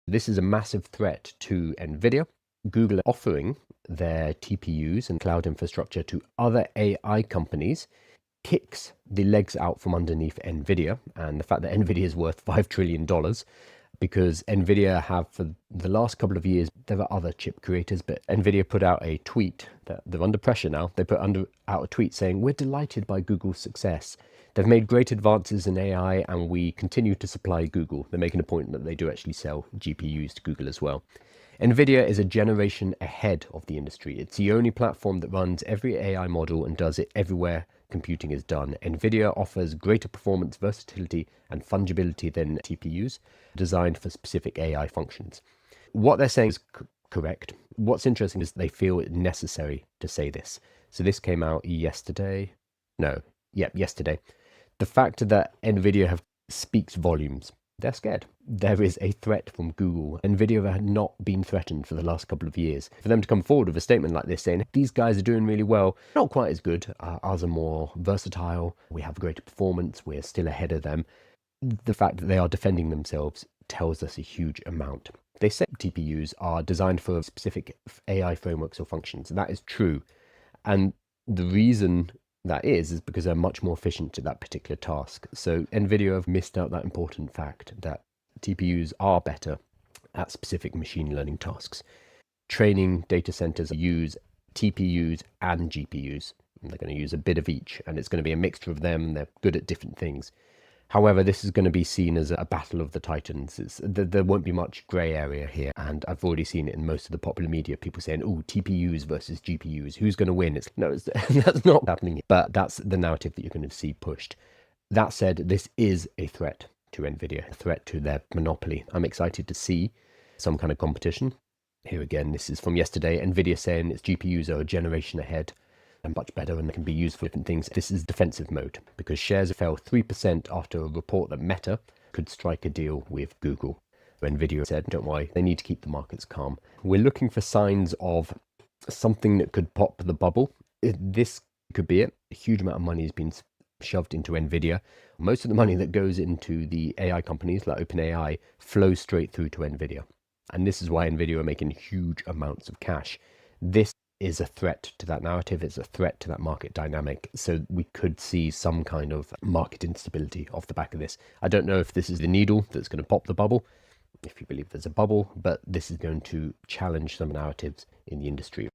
This is a massive threat to Nvidia. Google are offering their TPUs and cloud infrastructure to other AI companies kicks the legs out from underneath Nvidia, and the fact that Nvidia is worth $5 trillion because Nvidia have, for the last couple of years, there are other chip creators, but Nvidia put out a tweet that they're under pressure now. They put out a tweet saying, "We're delighted by Google's success. They've made great advances in AI and we continue to supply Google." They're making a point that they do actually sell GPUs to Google as well. Nvidia is a generation ahead of the industry. It's the only platform that runs every AI model and does it everywhere computing is done. Nvidia offers greater performance, versatility, and fungibility than TPUs designed for specific AI functions. What they're saying is correct. What's interesting is they feel it necessary to say this. So this came out yesterday. Yesterday. The fact that Nvidia speaks volumes. They're scared. There is a threat from Google. Nvidia had not been threatened for the last couple of years. For them to come forward with a statement like this saying, these guys are doing really well, not quite as good, ours are more versatile, we have greater performance, we're still ahead of them. The fact that they are defending themselves tells us a huge amount. They say TPUs are designed for specific AI frameworks or functions. That is true. And the reason that is because they're much more efficient at that particular task. So Nvidia have missed out that important fact that TPUs are better at specific machine learning tasks. Training data centers use TPUs and GPUs. And they're going to use a bit of each, and it's going to be a mixture of them, and they're good at different things. However, this is going to be seen as a battle of the titans. There won't be much grey area here, and I've already seen it in most of the popular media, people saying, oh, TPUs versus GPUs, who's going to win? That's not happening, but that's the narrative that you're going to see pushed. That said, this is a threat to Nvidia, a threat to their monopoly. I'm excited to see some kind of competition. Here again, this is from yesterday, Nvidia saying its GPUs are a generation ahead and much better and they can be used for different things. This is defensive mode because shares fell 3% after a report that Meta could strike a deal with Google. Nvidia said, don't worry, they need to keep the markets calm. We're looking for signs of something that could pop the bubble. This could be it. A huge amount of money has been shoved into Nvidia. Most of the money that goes into the AI companies like OpenAI flows straight through to Nvidia. And this is why Nvidia are making huge amounts of cash. This is a threat to that narrative. It's a threat to that market dynamic. So we could see some kind of market instability off the back of this. I don't know if this is the needle that's going to pop the bubble, if you believe there's a bubble, but this is going to challenge some narratives in the industry.